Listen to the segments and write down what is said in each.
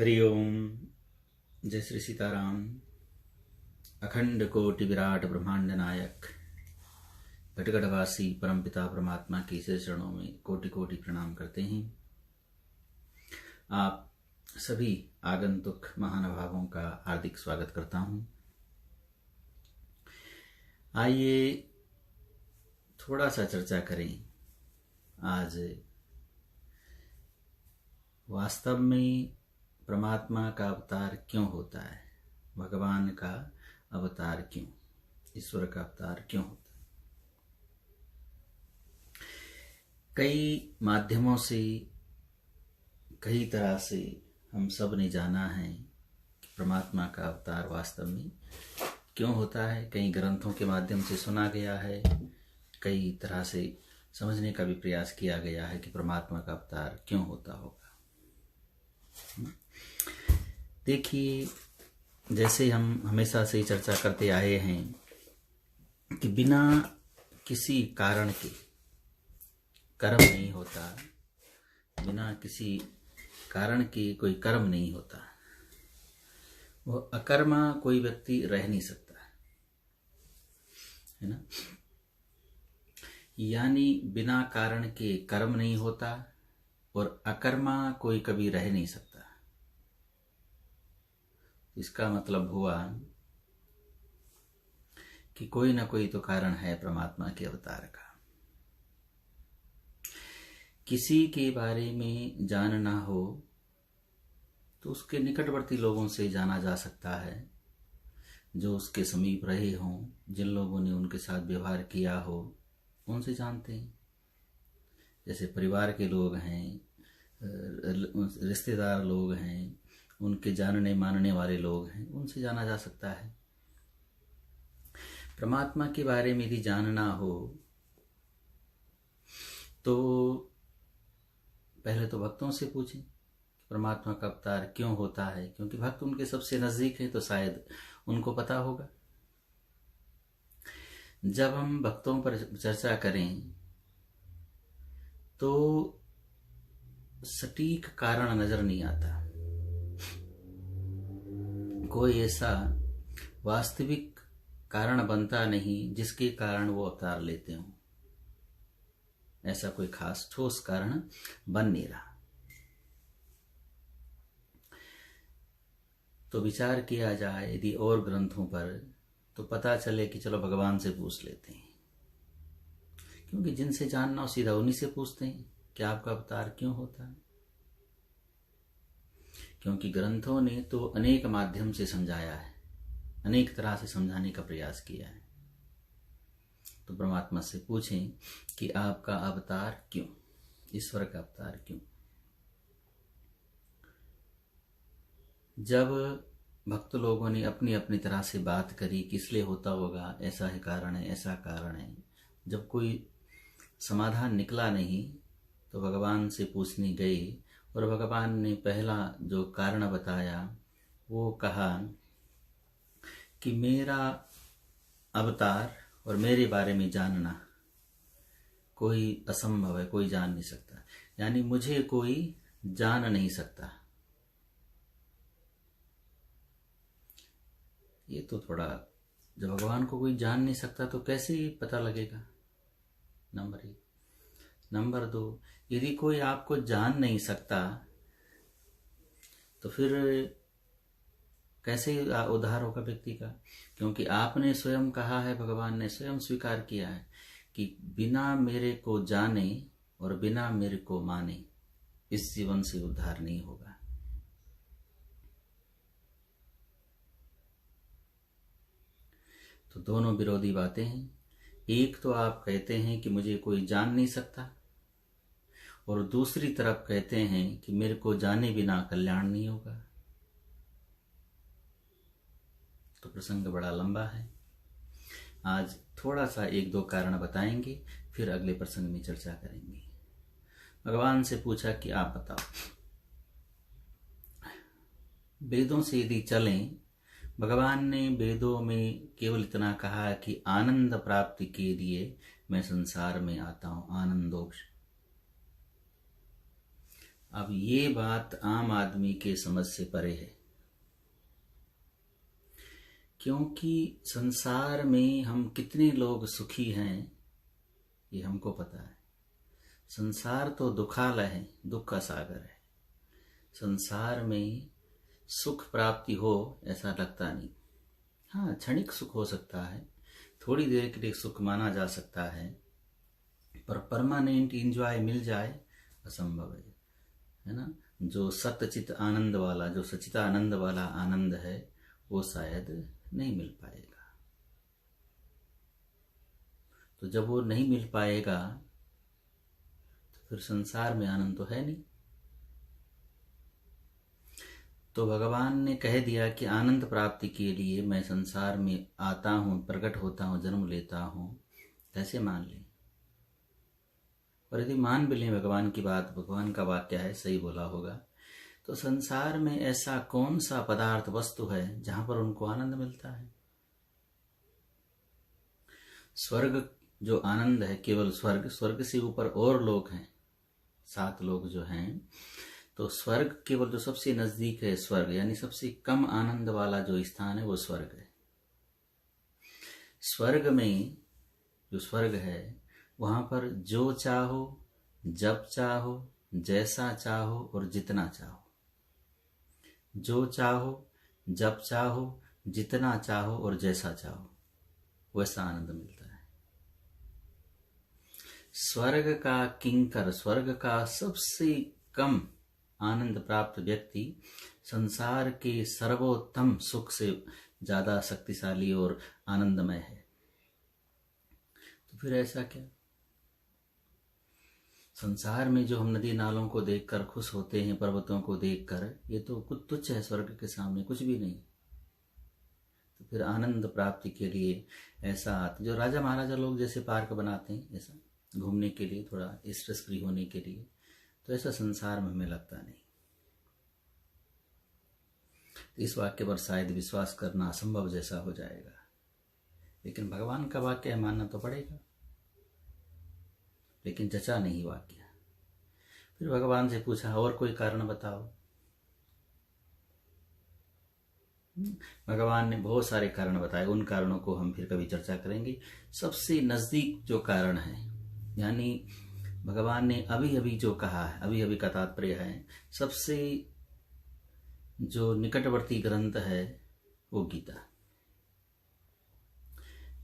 हरि ओम। जय श्री सीताराम। अखंड कोटि विराट ब्रह्मांड नायक घटगढ़वासी परमपिता परमात्मा के श्री चरणों में कोटि कोटि प्रणाम करते हैं। आप सभी आगंतुक महानुभावों का हार्दिक स्वागत करता हूं। आइए थोड़ा सा चर्चा करें। आज वास्तव में परमात्मा का अवतार क्यों होता है, भगवान का अवतार क्यों, ईश्वर का अवतार क्यों होता है। कई माध्यमों से, कई तरह से हम सब ने जाना है कि परमात्मा का अवतार वास्तव में क्यों होता है। कई ग्रंथों के माध्यम से सुना गया है, कई तरह से समझने का भी प्रयास किया गया है कि परमात्मा का अवतार क्यों होता होगा। देखिए, जैसे हम हमेशा से चर्चा करते आए हैं कि बिना किसी कारण के कर्म नहीं होता, बिना किसी कारण के कोई कर्म नहीं होता। वो अकर्मा कोई व्यक्ति रह नहीं सकता है ना। यानी बिना कारण के कर्म नहीं होता और अकर्मा कोई कभी रह नहीं सकता। इसका मतलब हुआ कि कोई ना कोई तो कारण है परमात्मा के अवतार का। किसी के बारे में जानना हो तो उसके निकटवर्ती लोगों से जाना जा सकता है, जो उसके समीप रहे हों, जिन लोगों ने उनके साथ व्यवहार किया हो उनसे जानते हैं। जैसे परिवार के लोग हैं, रिश्तेदार लोग हैं, उनके जानने मानने वाले लोग हैं, उनसे जाना जा सकता है। परमात्मा के बारे में यदि जानना हो तो पहले तो भक्तों से पूछें परमात्मा का अवतार क्यों होता है, क्योंकि भक्त उनके सबसे नजदीक है तो शायद उनको पता होगा। जब हम भक्तों पर चर्चा करें तो सटीक कारण नजर नहीं आता। कोई ऐसा वास्तविक कारण बनता नहीं जिसके कारण वो अवतार लेते हों। ऐसा कोई खास ठोस कारण बन नहीं रहा। तो विचार किया जाए यदि और ग्रंथों पर तो पता चले कि चलो भगवान से पूछ लेते हैं, क्योंकि जिनसे जानना हो सीधा उन्हीं से पूछते हैं कि आपका अवतार क्यों होता है। क्योंकि ग्रंथों ने तो अनेक माध्यम से समझाया है, अनेक तरह से समझाने का प्रयास किया है। तो परमात्मा से पूछें कि आपका अवतार क्यों, ईश्वर का अवतार क्यों। जब भक्त लोगों ने अपनी अपनी तरह से बात करी कि इसलिए होता होगा, ऐसा है कारण है, ऐसा कारण है, जब कोई समाधान निकला नहीं तो भगवान से पूछने गए और भगवान ने पहला जो कारण बताया वो कहा कि मेरा अवतार और मेरे बारे में जानना कोई असंभव है, कोई जान नहीं सकता। यानी मुझे कोई जान नहीं सकता। ये तो थोड़ा, जब भगवान को कोई जान नहीं सकता तो कैसे पता लगेगा, नंबर 1। नंबर 2, यदि कोई आपको जान नहीं सकता तो फिर कैसे उद्धार होगा व्यक्ति का। क्योंकि आपने स्वयं कहा है, भगवान ने स्वयं स्वीकार किया है कि बिना मेरे को जाने और बिना मेरे को माने इस जीवन से उद्धार नहीं होगा। तो दोनों विरोधी बातें हैं। एक तो आप कहते हैं कि मुझे कोई जान नहीं सकता, और दूसरी तरफ कहते हैं कि मेरे को जाने बिना कल्याण नहीं होगा। तो प्रसंग बड़ा लंबा है। आज थोड़ा सा 1-2 कारण बताएंगे, फिर अगले प्रसंग में चर्चा करेंगे। भगवान से पूछा कि आप बताओ, वेदों से यदि चलें, भगवान ने वेदों में केवल इतना कहा कि आनंद प्राप्ति के लिए मैं संसार में आता हूं, आनंदोक्ष। अब ये बात आम आदमी के समझ से परे है, क्योंकि संसार में हम कितने लोग सुखी हैं ये हमको पता है। संसार तो दुखालय है, दुख का सागर है। संसार में सुख प्राप्ति हो ऐसा लगता नहीं। हाँ, क्षणिक सुख हो सकता है, थोड़ी देर के लिए सुख माना जा सकता है, पर परमानेंट एंजॉय मिल जाए असंभव है ना। जो सतचित आनंद वाला, जो सचितानंद वाला आनंद है वो शायद नहीं मिल पाएगा। तो जब वो नहीं मिल पाएगा तो फिर संसार में आनंद तो है नहीं। तो भगवान ने कह दिया कि आनंद प्राप्ति के लिए मैं संसार में आता हूं, प्रकट होता हूं, जन्म लेता हूं। कैसे मान लें? और यदि मान भी लें भगवान की बात, भगवान का वाक्य है, सही बोला होगा, तो संसार में ऐसा कौन सा पदार्थ, वस्तु है जहां पर उनको आनंद मिलता है? स्वर्ग जो आनंद है, केवल स्वर्ग, स्वर्ग से ऊपर और लोग हैं, 7 लोग जो हैं, तो स्वर्ग केवल जो सबसे नजदीक है स्वर्ग, यानी सबसे कम आनंद वाला जो स्थान है वो स्वर्ग है। स्वर्ग में जो स्वर्ग है वहां पर जो चाहो, जब चाहो, जैसा चाहो और जितना चाहो, जो चाहो, जब चाहो, जितना चाहो और जैसा चाहो, वैसा आनंद मिलता है। स्वर्ग का किंकर, स्वर्ग का सबसे कम आनंद प्राप्त व्यक्ति संसार के सर्वोत्तम सुख से ज्यादा शक्तिशाली और आनंदमय है। तो फिर ऐसा क्या? संसार में जो हम नदी नालों को देखकर खुश होते हैं, पर्वतों को देखकर, ये तो कुछ तुच्छ है, स्वर्ग के सामने कुछ भी नहीं। तो फिर आनंद प्राप्ति के लिए ऐसा जो राजा महाराजा लोग जैसे पार्क बनाते हैं, ऐसा घूमने के लिए, थोड़ा स्ट्रेस फ्री होने के लिए, तो ऐसा संसार में हमें लगता नहीं। तो इस वाक्य पर शायद विश्वास करना असंभव जैसा हो जाएगा, लेकिन भगवान का वाक्य है, मानना तो पड़ेगा। लेकिन जचा नहीं वाक्य। फिर भगवान से पूछा और कोई कारण बताओ। भगवान ने बहुत सारे कारण बताए, उन कारणों को हम फिर कभी चर्चा करेंगे। सबसे नजदीक जो कारण है, यानी भगवान ने अभी अभी जो कहा है, अभी अभी का तात्पर्य है, सबसे जो निकटवर्ती ग्रंथ है वो गीता।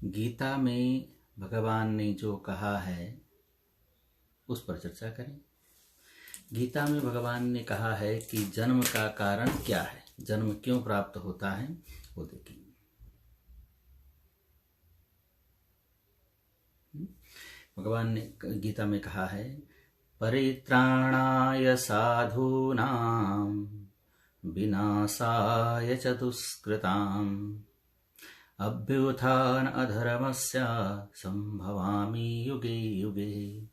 गीता में भगवान ने जो कहा है उस पर चर्चा करें। गीता में भगवान ने कहा है कि जन्म का कारण क्या है, जन्म क्यों प्राप्त होता है, वो देखेंगे। भगवान ने गीता में कहा है, परित्राणाय साधूनां विनाशाय च दुष्कृताम् अभ्युत्थान अधर्मस्य संभवामि युगे युगे।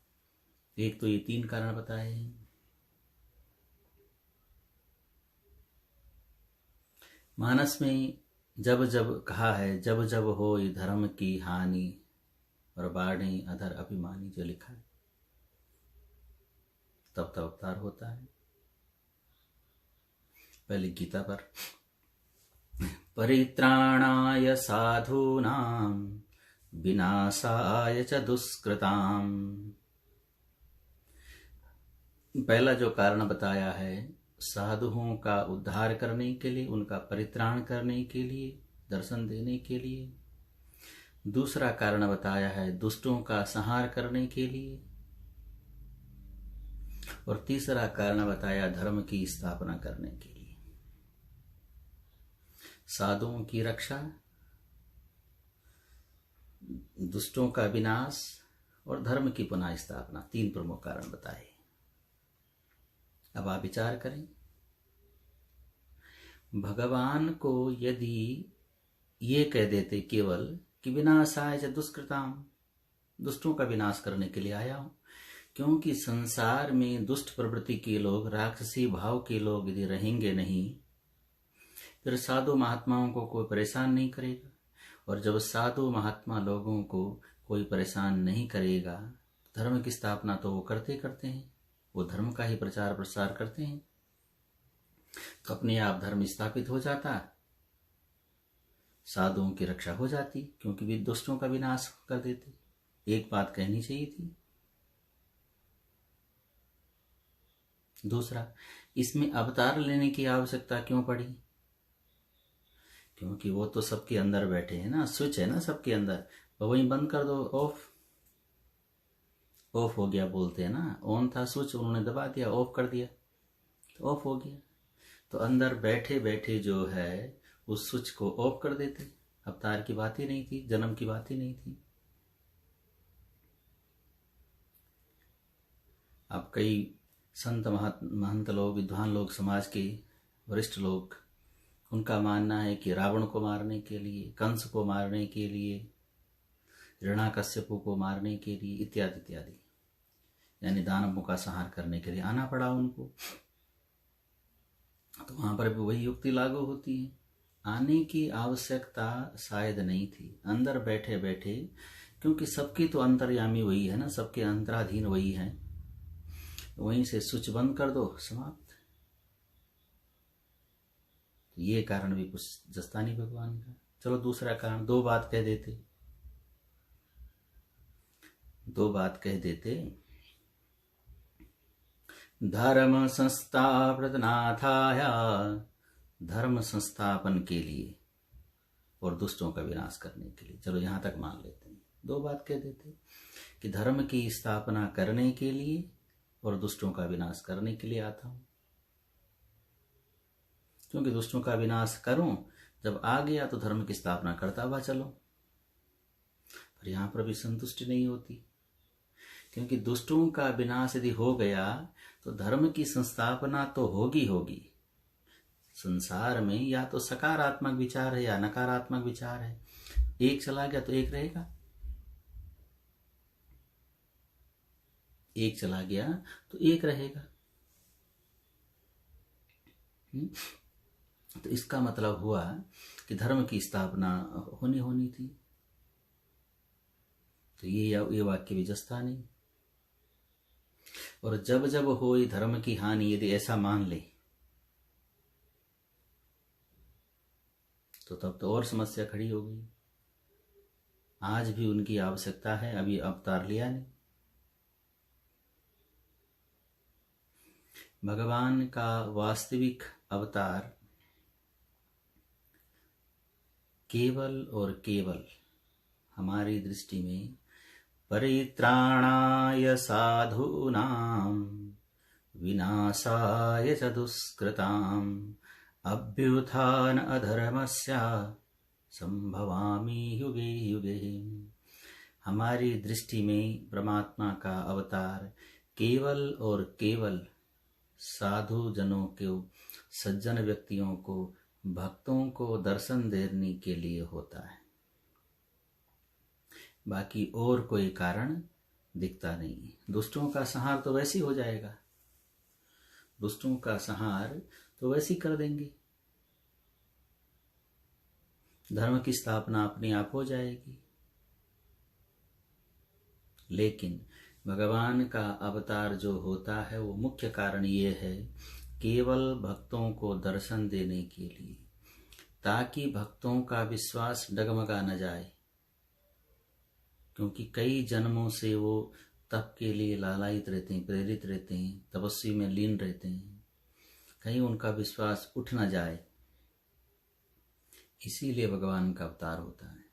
एक तो ये 3 कारण बताए हैं। मानस में जब जब कहा है, जब जब हो धर्म की हानि और बाढ़े अधर अभिमानी, जो लिखा है, तब तब अवतार होता है। पहले गीता पर, परित्राणाय साधूनां विनाशाय च दुष्कृताम्। पहला जो कारण बताया है, साधुओं का उद्धार करने के लिए, उनका परित्राण करने के लिए, दर्शन देने के लिए। दूसरा कारण बताया है दुष्टों का संहार करने के लिए। और तीसरा कारण बताया धर्म की स्थापना करने के लिए। साधुओं की रक्षा, दुष्टों का विनाश और धर्म की पुनः स्थापना, 3 प्रमुख कारण बताए। अब आप विचार करें, भगवान को यदि ये कह देते केवल कि विनाशाय च दुष्कृताम, दुष्टों का विनाश करने के लिए आया हूं, क्योंकि संसार में दुष्ट प्रवृत्ति के लोग, राक्षसी भाव के लोग यदि रहेंगे नहीं, फिर साधु महात्माओं को कोई परेशान नहीं करेगा। और जब साधु महात्मा लोगों को कोई परेशान नहीं करेगा, धर्म की स्थापना तो वो करते करते हैं। वो धर्म का ही प्रचार प्रसार करते हैं, तो अपने आप धर्म स्थापित हो जाता, साधुओं की रक्षा हो जाती, क्योंकि वे दुष्टों का विनाश कर देते। एक बात कहनी चाहिए थी। दूसरा, इसमें अवतार लेने की आवश्यकता क्यों पड़ी? क्योंकि वो तो सबके अंदर बैठे हैं ना, स्विच है ना सबके अंदर, वहीं बंद कर दो, ऑफ ऑफ हो गया बोलते हैं ना। ऑन था स्विच, उन्होंने दबा दिया, ऑफ कर दिया तो ऑफ हो गया। तो अंदर बैठे बैठे जो है उस स्विच को ऑफ कर देते। अवतार की बात ही नहीं थी, जन्म की बात ही नहीं थी। अब कई संत महंत लोग, विद्वान लोग, समाज के वरिष्ठ लोग, उनका मानना है कि रावण को मारने के लिए, कंस को मारने के लिए, हिरण्याकश्यपु को मारने के लिए, इत्यादि इत्यादि, यानी दानवों का संहार करने के लिए आना पड़ा उनको। तो वहां पर भी वही युक्ति लागू होती है। आने की आवश्यकता शायद नहीं थी, अंदर बैठे बैठे, क्योंकि सबकी तो अंतर्यामी वही है ना, सबके अंतराधीन वही है, वहीं से स्विच बंद कर दो, समाप्त। तो ये कारण भी कुछ जस्ता नहीं भगवान का। चलो दूसरा कारण, दो बात कह देते। धर्म संस्थापनाथाय, धर्म संस्थापन के लिए और दुष्टों का विनाश करने के लिए। चलो यहां तक मान लेते हैं, दो बात कह देते कि धर्म की स्थापना करने के लिए और दुष्टों का विनाश करने के लिए आता हूं। क्योंकि दुष्टों का विनाश करूं, जब आ गया तो धर्म की स्थापना करता हुआ चलो। पर यहां पर भी संतुष्टि नहीं होती, क्योंकि दुष्टों का विनाश यदि हो गया तो धर्म की संस्थापना तो होगी। संसार में या तो सकारात्मक विचार है या नकारात्मक विचार है, एक चला गया तो एक रहेगा, एक चला गया तो एक रहेगा। तो इसका मतलब हुआ कि धर्म की स्थापना होनी थी। तो ये वाक्य भी जस्ता नहीं। और जब जब होई धर्म की हानि, यदि ऐसा मान ले तो तब तो और समस्या खड़ी हो गई। आज भी उनकी आवश्यकता है, अभी अवतार लिया नहीं। भगवान का वास्तविक अवतार केवल और केवल हमारी दृष्टि में परित्राणाय साधूनां विनाशाय च दुष्कृताम् अभ्युत्थान अधर्मस्य संभवामि युगे युगे। हमारी दृष्टि में परमात्मा का अवतार केवल और केवल साधु जनों को, सज्जन व्यक्तियों को, भक्तों को दर्शन देने के लिए होता है। बाकी और कोई कारण दिखता नहीं। दुष्टों का संहार तो वैसे ही हो जाएगा, दुष्टों का संहार तो वैसे ही कर देंगे, धर्म की स्थापना अपने आप हो जाएगी। लेकिन भगवान का अवतार जो होता है वो मुख्य कारण ये है, केवल भक्तों को दर्शन देने के लिए, ताकि भक्तों का विश्वास डगमगा न जाए। क्योंकि कई जन्मों से वो तप के लिए लालायित रहते हैं, प्रेरित रहते हैं, तपस्वी में लीन रहते हैं, कहीं उनका विश्वास उठ न जाए, इसीलिए भगवान का अवतार होता है।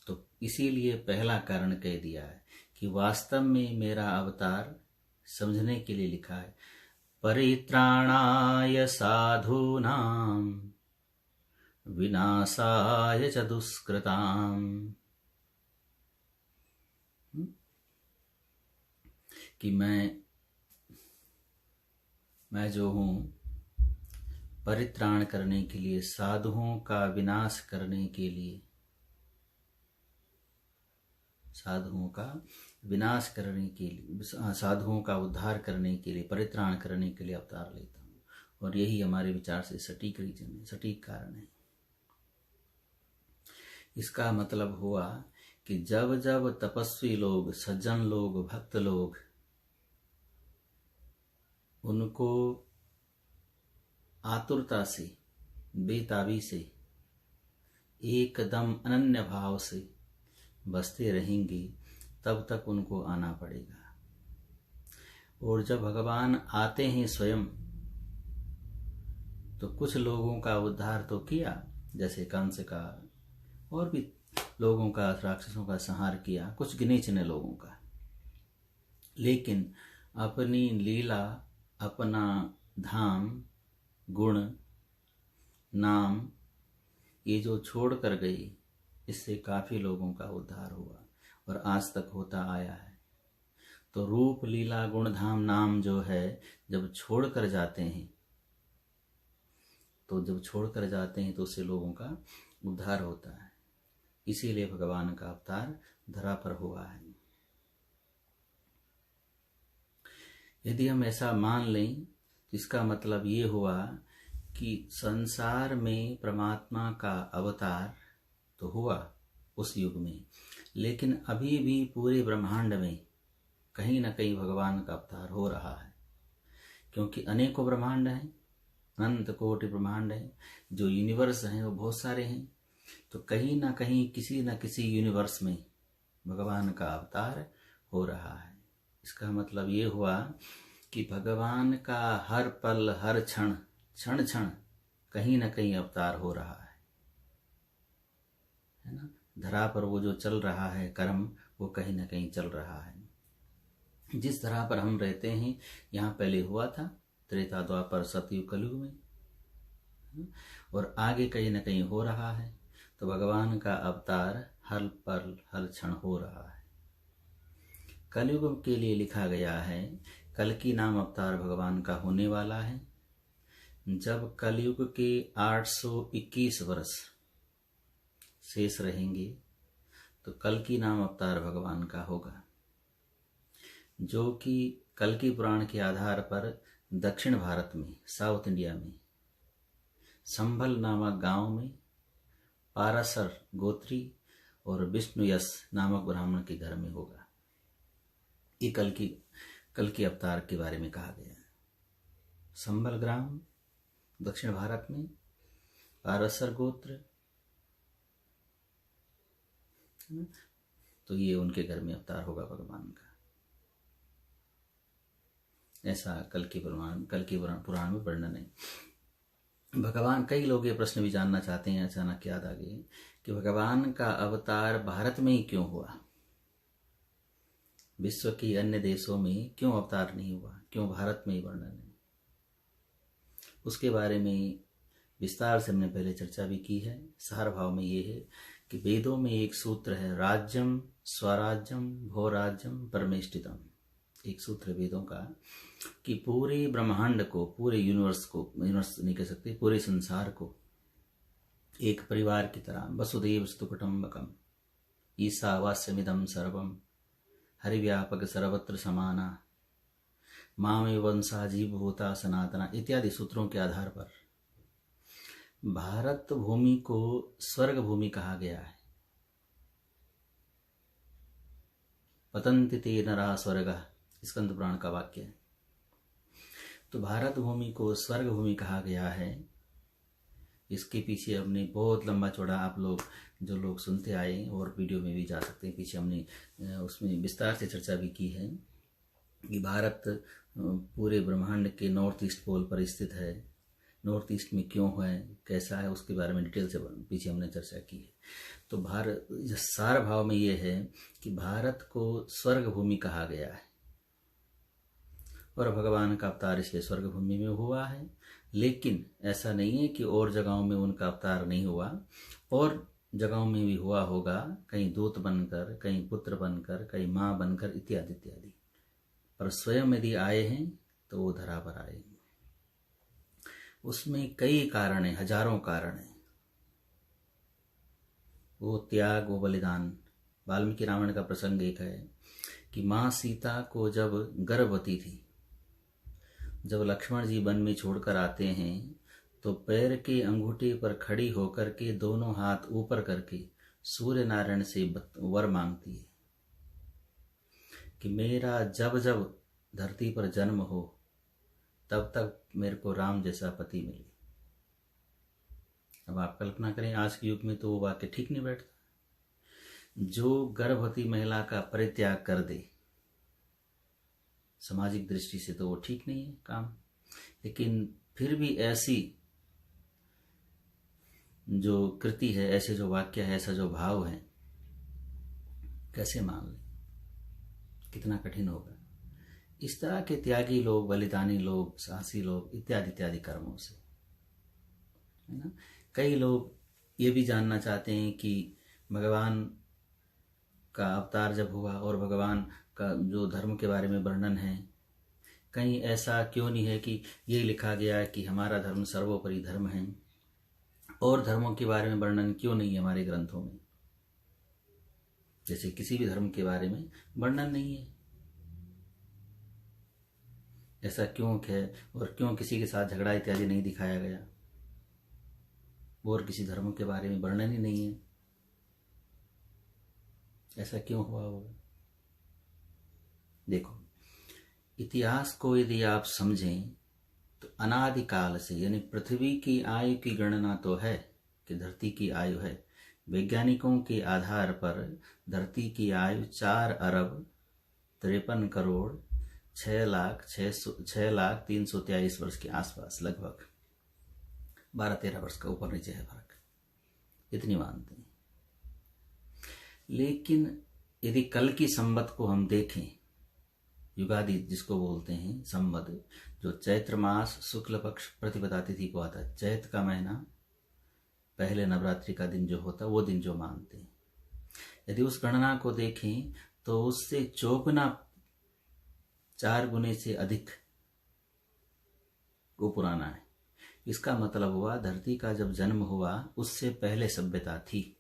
तो इसीलिए पहला कारण कह दिया है कि वास्तव में मेरा अवतार समझने के लिए लिखा है, परित्राणाय साधूनां विनाशाय च दुष्कृताम्, कि मैं जो हूं परित्राण करने के लिए, साधुओं का विनाश करने के लिए, साधुओं का विनाश करने के लिए, साधुओं का उद्धार करने के लिए, परित्राण करने के लिए अवतार लेता हूं। और यही हमारे विचार से सटीक रीजन है, सटीक कारण है। इसका मतलब हुआ कि जब जब तपस्वी लोग, सज्जन लोग, भक्त लोग उनको आतुरता से, बेताबी से, एकदम अनन्य भाव से बसते रहेंगे, तब तक उनको आना पड़ेगा। और जब भगवान आते हैं स्वयं, तो कुछ लोगों का उद्धार तो किया, जैसे कंस का, और भी लोगों का, राक्षसों का संहार किया, कुछ गिने चुने लोगों का। लेकिन अपनी लीला, अपना धाम, गुण, नाम, ये जो छोड़ कर गई, इससे काफी लोगों का उद्धार हुआ और आज तक होता आया है। तो रूप, लीला, गुण, धाम, नाम जो है, जब छोड़ कर जाते हैं, तो उससे लोगों का उद्धार होता है। इसीलिए भगवान का अवतार धरा पर हुआ है। यदि हम ऐसा मान लें, तो इसका मतलब ये हुआ कि संसार में परमात्मा का अवतार तो हुआ उस युग में, लेकिन अभी भी पूरे ब्रह्मांड में कहीं ना कहीं भगवान का अवतार हो रहा है, क्योंकि अनेकों ब्रह्मांड हैं, अनंत कोटि ब्रह्मांड है, जो यूनिवर्स हैं वो बहुत सारे हैं। तो कहीं ना कहीं, किसी न किसी यूनिवर्स में भगवान का अवतार हो रहा है। इसका मतलब ये हुआ कि भगवान का हर पल, हर क्षण, क्षण क्षण कहीं ना कहीं अवतार हो रहा है ना। धरा पर वो जो चल रहा है कर्म, वो कहीं ना कहीं चल रहा है। जिस धरा पर हम रहते हैं, यहाँ पहले हुआ था त्रेता, द्वापर, सतयुग, कलयुग में, और आगे कहीं ना कहीं हो रहा है। तो भगवान का अवतार हर पल, हर क्षण हो रहा है। कलयुग के लिए लिखा गया है, कल्कि नाम अवतार भगवान का होने वाला है। जब कलयुग के 821 वर्ष शेष रहेंगे, तो कल्कि नाम अवतार भगवान का होगा, जो कि कल्कि पुराण के आधार पर दक्षिण भारत में, साउथ इंडिया में, संभल नामक गांव में पाराशर गोत्री और विष्णुयश नामक ब्राह्मण के घर में होगा। ये कल्कि अवतार के बारे में कहा गया है। संभल ग्राम, दक्षिण भारत में, पाराशर गोत्र, तो ये उनके घर में अवतार होगा भगवान का। ऐसा कल्कि पुराण में वर्णन है। भगवान, कई लोग ये प्रश्न भी जानना चाहते हैं, अचानक याद आ गई, कि भगवान का अवतार भारत में ही क्यों हुआ, विश्व के अन्य देशों में क्यों अवतार नहीं हुआ, क्यों भारत में ही वर्णन है। उसके बारे में विस्तार से हमने पहले चर्चा भी की है। सार भाव में ये है कि वेदों में एक सूत्र है, राज्यम स्वराज्यम भोराज्यम परमेष्टितम। एक सूत्र है वेदों का कि पूरे ब्रह्मांड को, पूरे यूनिवर्स नहीं कह सकते, पूरे संसार को एक परिवार की तरह, वसुदेव स्तु कुटुंबकम ईशावास्यमिदं सर्वम हरिव्यापक सर्वत्र समाना मामे वंशा जीवभूता सनातना इत्यादि सूत्रों के आधार पर भारत भूमि को स्वर्ग भूमि कहा गया है। पतन्ति ते नरा स्वर्ग, स्कंद पुराण का वाक्य है। तो भारत भूमि को स्वर्ग भूमि कहा गया है। इसके पीछे हमने बहुत लंबा चौड़ा, आप लोग जो लोग सुनते आए और वीडियो में भी जा सकते हैं, पीछे हमने उसमें विस्तार से चर्चा भी की है कि भारत पूरे ब्रह्मांड के नॉर्थ ईस्ट पोल पर स्थित है। नॉर्थ ईस्ट में क्यों है, कैसा है, उसके बारे में डिटेल से पीछे हमने चर्चा की है। तो भारत, सार भाव में ये है कि भारत को स्वर्ग भूमि कहा गया है और भगवान का अवतार इसलिए स्वर्ग भूमि में हुआ है। लेकिन ऐसा नहीं है कि और जगहों में उनका अवतार नहीं हुआ, और जगहों में भी हुआ होगा, कहीं दूत बनकर, कहीं पुत्र बनकर, कहीं माँ बनकर, इत्यादि इत्यादि। पर स्वयं यदि आए हैं तो वो धरा पर आए हैं। उसमें कई कारण हैं, हजारों कारण हैं। वो त्याग, वो बलिदान। वाल्मीकि रामायण का प्रसंग एक है कि माँ सीता को जब गर्भवती थी, जब लक्ष्मण जी वन में छोड़कर आते हैं, तो पैर के अंगूठे पर खड़ी होकर के दोनों हाथ ऊपर करके सूर्य नारायण से वर मांगती है कि मेरा जब जब धरती पर जन्म हो, तब तक मेरे को राम जैसा पति मिले। अब आप कल्पना करें, आज के युग में तो वो वाक्य ठीक नहीं बैठता। जो गर्भवती महिला का परित्याग कर दे, सामाजिक दृष्टि से तो वो ठीक नहीं है काम, लेकिन फिर भी ऐसी जो कृति है, ऐसे जो वाक्य है, ऐसा जो भाव है, कैसे मान ले? कितना कठिन होगा। इस तरह के त्यागी लोग, बलिदानी लोग, साहसी लोग, इत्यादि इत्यादि कर्मों से, है ना। कई लोग ये भी जानना चाहते हैं कि भगवान का अवतार जब हुआ और भगवान का जो धर्म के बारे में वर्णन है, कहीं ऐसा क्यों नहीं है कि ये लिखा गया कि हमारा धर्म सर्वोपरि धर्म है, और धर्मों के बारे में वर्णन क्यों नहीं है हमारे ग्रंथों में? जैसे किसी भी धर्म के बारे में वर्णन नहीं है, ऐसा क्यों है? और क्यों किसी के साथ झगड़ा इत्यादि नहीं दिखाया गया, और किसी धर्म के बारे में वर्णन ही नहीं है? ऐसा क्यों हुआ होगा? देखो, इतिहास को यदि आप समझें तो अनादिकाल से, यानी पृथ्वी की आयु की गणना तो है कि धरती की आयु है। वैज्ञानिकों के आधार पर धरती की आयु 4,43,6,03,23 वर्ष के आसपास, लगभग 12-13 वर्ष का ऊपर नीचे है फर्क, इतनी मानते हैं। लेकिन यदि कल की संवत को हम देखें, युगादि जिसको बोलते हैं संवत, जो चैत्र मास शुक्ल पक्ष प्रतिपदा तिथि को आता है, चैत का महीना, पहले नवरात्रि का दिन जो होता है, वो दिन जो मानते हैं, यदि उस गणना को देखें तो उससे 4 गुने से अधिक वो पुराना है। इसका मतलब हुआ धरती का जब जन्म हुआ उससे पहले सभ्यता थी।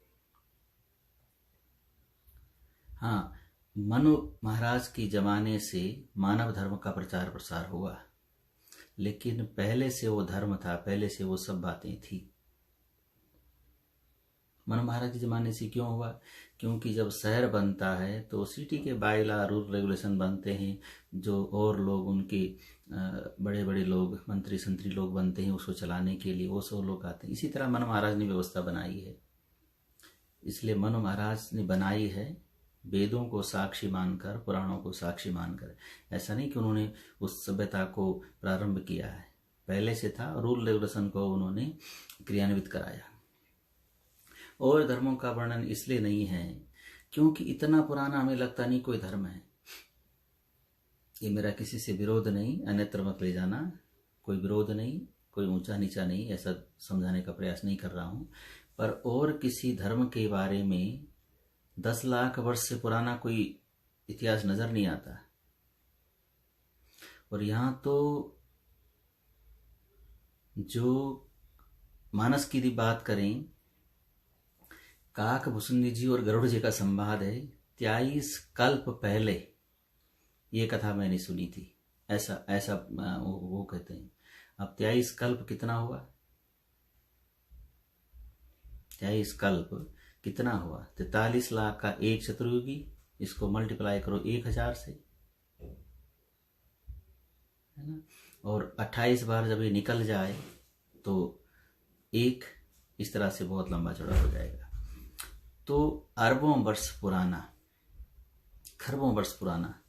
हाँ, मनु महाराज के जमाने से मानव धर्म का प्रचार प्रसार हुआ, लेकिन पहले से वो धर्म था, पहले से वो सब बातें थी। मनु महाराज के जमाने से क्यों हुआ? क्योंकि जब शहर बनता है तो सिटी के बायला, रूल रेगुलेशन बनते हैं, जो और लोग उनके बड़े बड़े लोग, मंत्री संतरी लोग बनते हैं उसको चलाने के लिए, वो सब लोग आते हैं। इसी तरह मनु महाराज ने व्यवस्था बनाई है। इसलिए मनु महाराज ने बनाई है वेदों को साक्षी मानकर, पुराणों को साक्षी मानकर। ऐसा नहीं कि उन्होंने उस सभ्यता को प्रारंभ किया है, पहले से था, रूल रेगुलेशन को उन्होंने क्रियान्वित कराया। और धर्मों का वर्णन इसलिए नहीं है क्योंकि इतना पुराना हमें लगता नहीं कोई धर्म है। ये मेरा किसी से विरोध नहीं, अन्यत्र मत ले जाना, कोई विरोध नहीं, कोई ऊंचा नीचा नहीं, ऐसा समझाने का प्रयास नहीं कर रहा हूं। पर और किसी धर्म के बारे में 10 लाख वर्ष से पुराना कोई इतिहास नजर नहीं आता। और यहां तो जो मानस की यदि बात करें, काक भुसुंडी जी और गरुड़ जी का संवाद है, 23 कल्प पहले ये कथा मैंने सुनी थी, ऐसा वो कहते हैं। अब 23 कल्प कितना हुआ? 23 कल्प कितना हुआ? 43 लाख का एक चतुर्युगी, इसको मल्टीप्लाई करो 1000 से, है ना। और 28 बार जब ये निकल जाए तो एक, इस तरह से बहुत लंबा चौड़ा हो जाएगा। तो अरबों वर्ष पुराना, खरबों वर्ष पुराना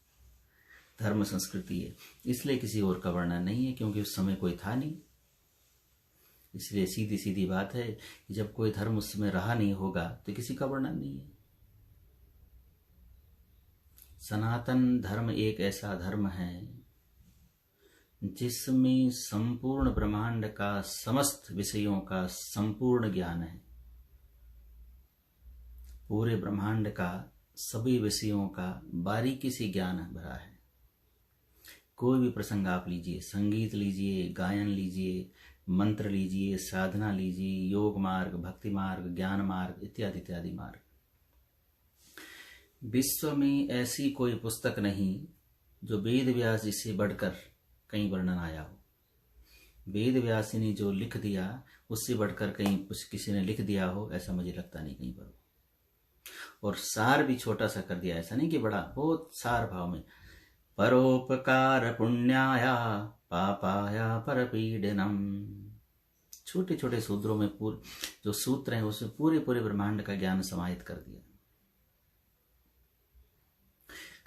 धर्म संस्कृति है। इसलिए किसी और का वर्णन नहीं है, क्योंकि उस समय कोई था नहीं। इसलिए सीधी सीधी बात है कि जब कोई धर्म उस समय रहा नहीं होगा तो किसी का वर्णन नहीं है। सनातन धर्म एक ऐसा धर्म है जिसमें संपूर्ण ब्रह्मांड का, समस्त विषयों का संपूर्ण ज्ञान है। पूरे ब्रह्मांड का सभी विषयों का बारीकी से ज्ञान भरा है। कोई भी प्रसंग आप लीजिए, संगीत लीजिए, गायन लीजिए, मंत्र लीजिए, साधना लीजिए, योग मार्ग, भक्ति मार्ग, ज्ञान मार्ग, इत्यादि इत्यादि मार्ग। विश्व में ऐसी कोई पुस्तक नहीं जो वेद व्यास जी से बढ़कर कहीं वर्णन आया हो। वेद व्यास ने जो लिख दिया उससे बढ़कर कहीं किसी ने लिख दिया हो, ऐसा मुझे लगता नहीं कहीं पर। और सार भी छोटा सा कर दिया, ऐसा नहीं कि बड़ा, बहुत सार भाव में। परोपकार पुण्याया पापाया परपीडनम। छोटे छोटे सूत्रों में जो सूत्र हैं उसमें पूरे पूरे ब्रह्मांड का ज्ञान समाहित कर दिया।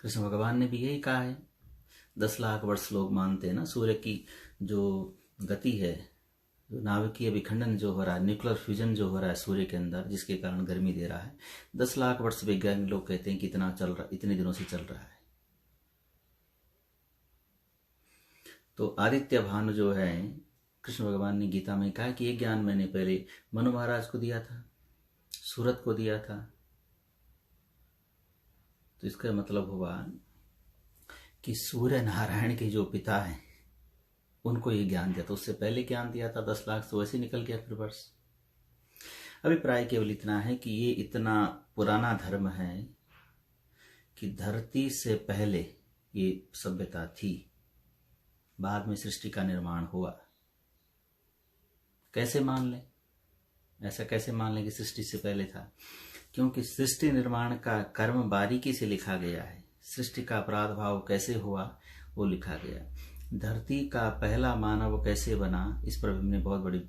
कृष्ण भगवान ने भी यही कहा है। 10 लाख वर्ष लोग मानते हैं ना, सूर्य की जो गति है, जो नाभिकीय विखंडन जो हो रहा है, न्यूक्लियर फ्यूजन जो हो रहा है सूर्य के अंदर, जिसके कारण गर्मी दे रहा है, 10 लाख वर्ष वैज्ञानिक लोग कहते हैं कि इतना चल रहा, इतने दिनों से चल रहा है। तो आदित्य भानु जो है, कृष्ण भगवान ने गीता में कहा कि ये ज्ञान मैंने पहले मनु महाराज को दिया था, सूरत को दिया था। तो इसका मतलब हुआ कि सूर्य नारायण के जो पिता हैं उनको ये ज्ञान दिया था, उससे पहले ज्ञान दिया था। 10 लाख तो वैसे निकल गया फिर वर्ष। अभिप्राय केवल इतना है कि ये इतना पुराना धर्म है कि धरती से पहले ये सभ्यता थी, बाद में सृष्टि का निर्माण हुआ। कैसे मान लें, ऐसा कैसे मान लें कि सृष्टि से पहले था? क्योंकि सृष्टि निर्माण का कर्म बारीकी से लिखा गया है। सृष्टि का अपराध भाव कैसे हुआ वो लिखा गया। धरती का पहला मानव कैसे बना, इस पर हमने बहुत बड़ी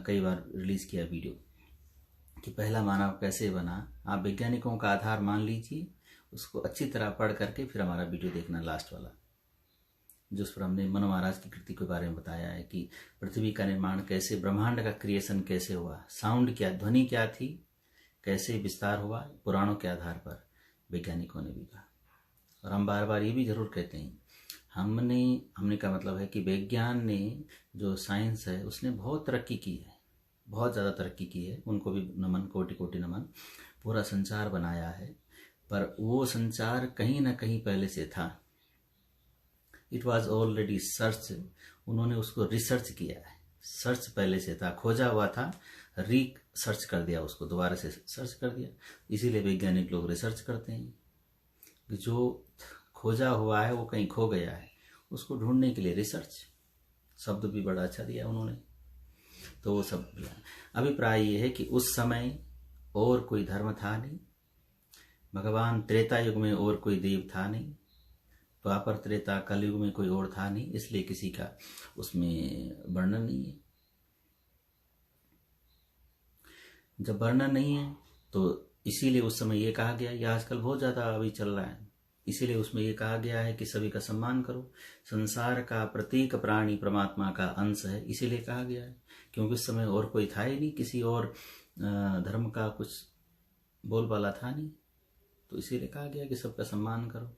कई बार रिलीज किया वीडियो कि पहला मानव कैसे बना। आप वैज्ञानिकों का आधार मान लीजिए, उसको अच्छी तरह पढ़ करके फिर हमारा वीडियो देखना लास्ट वाला, जिस पर हमने मनु महाराज की कृति के बारे में बताया है कि पृथ्वी का निर्माण कैसे, ब्रह्मांड का क्रिएशन कैसे हुआ, साउंड क्या, ध्वनि क्या थी, कैसे विस्तार हुआ, पुराणों के आधार पर वैज्ञानिकों ने भी कहा। और हम बार बार ये भी जरूर कहते हैं, हमने का मतलब है कि विज्ञान ने, जो साइंस है, उसने बहुत तरक्की की है, बहुत ज़्यादा तरक्की की है। उनको भी नमन, कोटि कोटि नमन। पूरा संचार बनाया है, पर वो संचार कहीं ना कहीं पहले से था। इट वॉज ऑलरेडी सर्च, उन्होंने उसको रिसर्च किया है। सर्च पहले से था, खोजा हुआ था, सर्च कर दिया, उसको दोबारा से सर्च कर दिया। इसीलिए वैज्ञानिक लोग रिसर्च करते हैं कि जो खोजा हुआ है वो कहीं खो गया है, उसको ढूंढने के लिए रिसर्च। शब्द भी बड़ा अच्छा दिया उन्होंने। तो वो सब अभिप्राय ये है कि उस समय और कोई धर्म था नहीं, भगवान त्रेता युग में और कोई देव था नहीं, द्वापर त्रेता कलयुग में कोई और था नहीं, इसलिए किसी का उसमें वर्णन नहीं है। जब वर्णन नहीं है तो इसीलिए उस समय ये कहा गया, ये आजकल बहुत ज़्यादा अभी चल रहा है, इसीलिए उसमें ये कहा गया है कि सभी का सम्मान करो। संसार का प्रत्येक प्राणी परमात्मा का अंश है, इसीलिए कहा गया है, क्योंकि उस समय और कोई था ही नहीं, किसी और धर्म का कुछ बोलबाला था नहीं, तो इसीलिए कहा गया कि सबका सम्मान करो।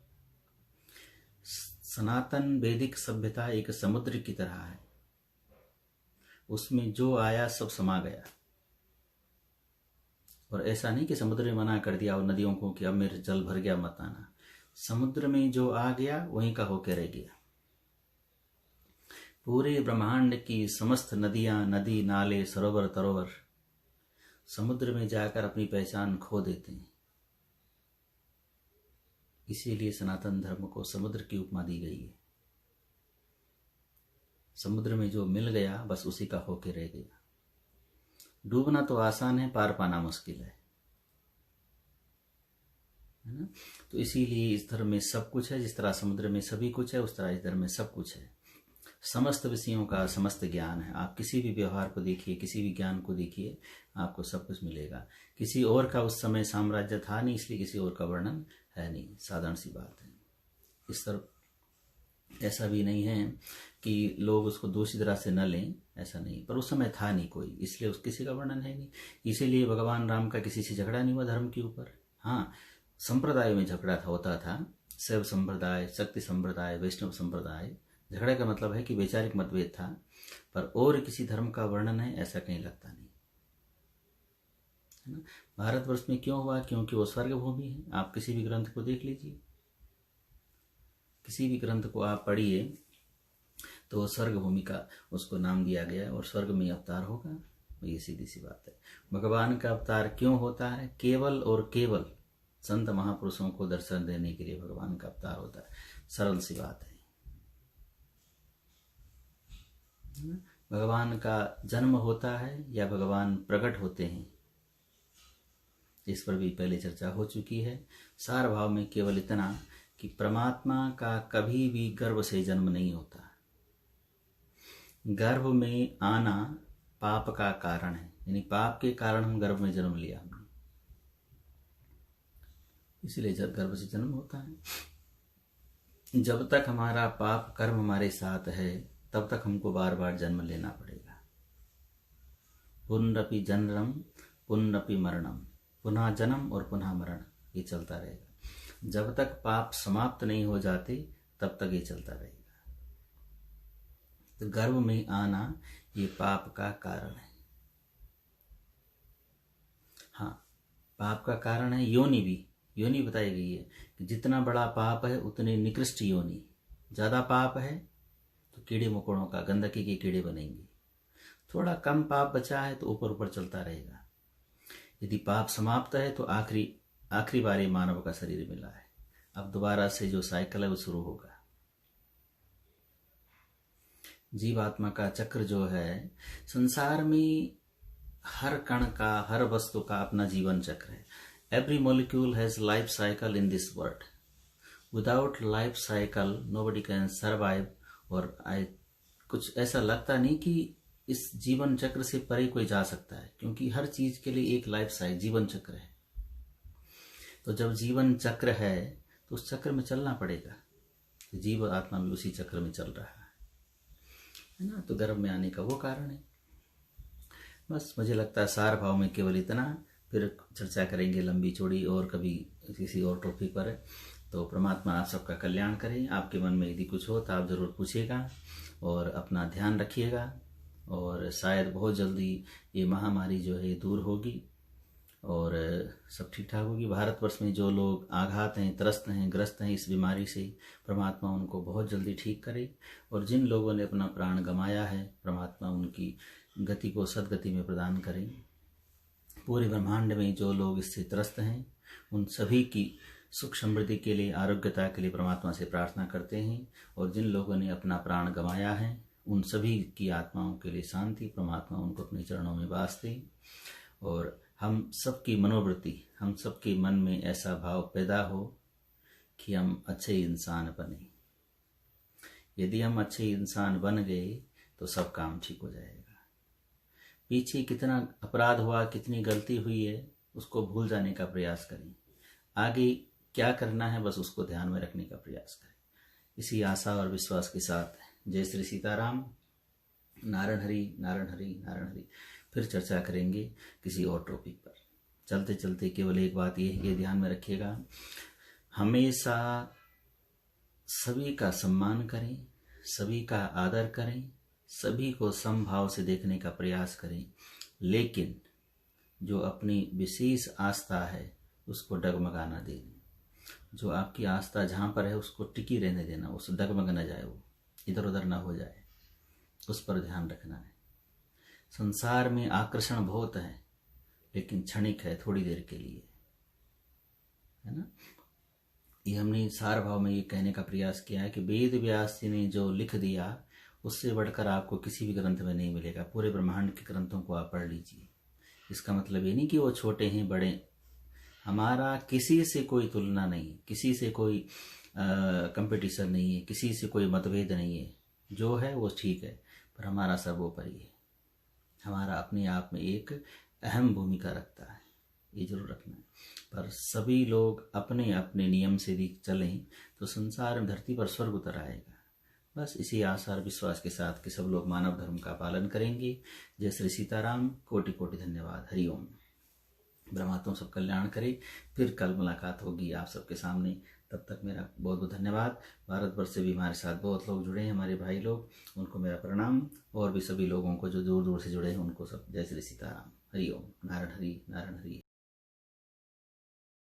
सनातन वैदिक सभ्यता एक समुद्र की तरह है, उसमें जो आया सब समा गया। और ऐसा नहीं कि समुद्र ने मना कर दिया और नदियों को कि अब मेरे जल भर गया मत आना। समुद्र में जो आ गया वहीं का होकर रह गया। पूरे ब्रह्मांड की समस्त नदियां, नदी नाले, सरोवर तरोवर समुद्र में जाकर अपनी पहचान खो देते हैं। इसीलिए सनातन धर्म को समुद्र की उपमा दी गई है। समुद्र में जो मिल गया बस उसी का होके रह गया। डूबना तो आसान है, पार पाना मुश्किल है ना। तो इसीलिए इस धर्म में सब कुछ है। जिस तरह समुद्र में सभी कुछ है, उस तरह इस धर्म में सब कुछ है। समस्त विषयों का समस्त ज्ञान है। आप किसी भी व्यवहार को देखिए, किसी भी ज्ञान को देखिए, आपको सब कुछ मिलेगा। किसी और का उस समय साम्राज्य था नहीं, इसलिए किसी और का वर्णन है नहीं, साधारण सी बात है। इस तरह ऐसा भी नहीं है कि लोग उसको दूसरी तरह से न लें, ऐसा नहीं, पर उस समय था नहीं कोई, इसलिए उस किसी का वर्णन है नहीं। इसीलिए भगवान राम का किसी से झगड़ा नहीं हुआ धर्म के ऊपर। हाँ, संप्रदाय में झगड़ा होता था, शैव संप्रदाय, शक्ति संप्रदाय, वैष्णव संप्रदाय। झगड़े का मतलब है कि वैचारिक मतभेद था, पर और किसी धर्म का वर्णन है ऐसा कहीं लगता नहीं है ना। भारतवर्ष में क्यों हुआ? क्योंकि वो स्वर्ग भूमि है। आप किसी भी ग्रंथ को देख लीजिए, किसी भी ग्रंथ को आप पढ़िए तो स्वर्ग भूमि का उसको नाम दिया गया है और स्वर्ग में अवतार होगा। ये सीधी सी बात है। भगवान का अवतार क्यों होता है? केवल और केवल संत महापुरुषों को दर्शन देने के लिए भगवान का अवतार होता है। सरल सी बात है। भगवान का जन्म होता है या भगवान प्रकट होते हैं, इस पर भी पहले चर्चा हो चुकी है। सार भाव में केवल इतना कि परमात्मा का कभी भी गर्भ से जन्म नहीं होता। गर्भ में आना पाप का कारण है, यानी पाप के कारण हम गर्भ में जन्म लिया हमने, इसलिए जब गर्भ से जन्म होता है। जब तक हमारा पाप कर्म हमारे साथ है तब तक हमको बार बार जन्म लेना पड़ेगा। पुनरपि जन्मम पुनरपि मरणम, पुनः जन्म और पुनः मरण, ये चलता रहेगा। जब तक पाप समाप्त नहीं हो जाते तब तक ये चलता रहेगा। तो गर्भ में आना ये पाप का कारण है। हाँ, पाप का कारण है योनि भी। योनि बताई गई है कि जितना बड़ा पाप है उतनी निकृष्ट योनि, ज्यादा पाप है तो कीड़े मकोड़ों का, गंदगी के कीड़े बनेंगे। थोड़ा कम पाप बचा है तो ऊपर ऊपर चलता रहेगा। यदि पाप समाप्त है तो आखिरी बार मानव का शरीर मिला है, अब दोबारा से जो साइकिल है वो शुरू होगा। जीवात्मा का चक्र जो है, संसार में हर कण का, हर वस्तु का अपना जीवन चक्र है। Every molecule has life cycle in this world. Without life cycle nobody can survive. और कुछ ऐसा लगता नहीं कि इस जीवन चक्र से परे कोई जा सकता है, क्योंकि हर चीज के लिए एक लाइफ साइकिल, जीवन चक्र है। तो जब जीवन चक्र है तो उस चक्र में चलना पड़ेगा। जीव आत्मा भी उसी चक्र में चल रहा है ना। तो गर्भ में आने का वो कारण है। बस मुझे लगता है सार भाव में केवल इतना, फिर चर्चा करेंगे लंबी चौड़ी और कभी किसी और टॉपिक पर। तो परमात्मा आप सबका कल्याण करें। आपके मन में यदि कुछ हो तो आप जरूर पूछिएगा और अपना ध्यान रखिएगा। और शायद बहुत जल्दी ये महामारी जो है दूर होगी और सब ठीक ठाक होगी। भारतवर्ष में जो लोग आघात हैं, त्रस्त हैं, ग्रस्त हैं इस बीमारी से, परमात्मा उनको बहुत जल्दी ठीक करे। और जिन लोगों ने अपना प्राण गंवाया है, परमात्मा उनकी गति को सदगति में प्रदान करें। पूरे ब्रह्मांड में जो लोग इससे त्रस्त हैं उन सभी की सुख समृद्धि के लिए, आरोग्यता के लिए परमात्मा से प्रार्थना करते हैं। और जिन लोगों ने अपना प्राण गंवाया है उन सभी की आत्माओं के लिए शांति, परमात्मा उनको अपने चरणों में वास दे। और हम सबकी मनोवृत्ति, हम सबके मन में ऐसा भाव पैदा हो कि हम अच्छे इंसान बने। यदि हम अच्छे इंसान बन गए तो सब काम ठीक हो जाएगा। पीछे कितना अपराध हुआ, कितनी गलती हुई है, उसको भूल जाने का प्रयास करें। आगे क्या करना है बस उसको ध्यान में रखने का प्रयास करें। इसी आशा और विश्वास के साथ जय श्री सीताराम। नारायण हरि, नारायण हरि, नारायण हरि। फिर चर्चा करेंगे किसी और टॉपिक पर। चलते चलते केवल एक बात ये ध्यान में रखिएगा, हमेशा सभी का सम्मान करें, सभी का आदर करें, सभी को समभाव से देखने का प्रयास करें। लेकिन जो अपनी विशेष आस्था है उसको डगमगाना दें। जो आपकी आस्था जहाँ पर है उसको टिकी रहने देना, उस डगमग न जाए, वो इधर उधर ना हो जाए, उस पर ध्यान रखना है। संसार में आकर्षण बहुत है लेकिन क्षणिक है, थोड़ी देर के लिए, है ना। ये हमने सार भाव में ये कहने का प्रयास किया है कि वेद व्यास जी ने जो लिख दिया उससे बढ़कर आपको किसी भी ग्रंथ में नहीं मिलेगा। पूरे ब्रह्मांड के ग्रंथों को आप पढ़ लीजिए। इसका मतलब ये नहीं कि वो छोटे हैं बड़े, हमारा किसी से कोई तुलना नहीं, किसी से कोई कंपटीशन नहीं है, किसी से कोई मतभेद नहीं है। जो है वो ठीक है, पर हमारा सर्वोपरि है। हमारा अपने आप में एक अहम भूमिका रखता है, ये जरूर रखना है। पर सभी लोग अपने अपने नियम से यदि चलें तो संसार में, धरती पर स्वर्ग उतर आएगा। बस इसी आशा और विश्वास के साथ कि सब लोग मानव धर्म का पालन करेंगे। जय श्री सीताराम। कोटि कोटि धन्यवाद। हरिओम। ब्रह्मात्मा सब कल्याण करे। फिर कल मुलाकात होगी आप सबके सामने। तब तक मेरा बहुत बहुत धन्यवाद। भारतवर्ष से भी हमारे साथ बहुत लोग जुड़े हैं, हमारे भाई लोग, उनको मेरा प्रणाम। और भी सभी लोगों को जो दूर दूर से जुड़े हैं उनको सब जय श्री सीताराम। हरिओम। नारायण हरि, नारायण हरि।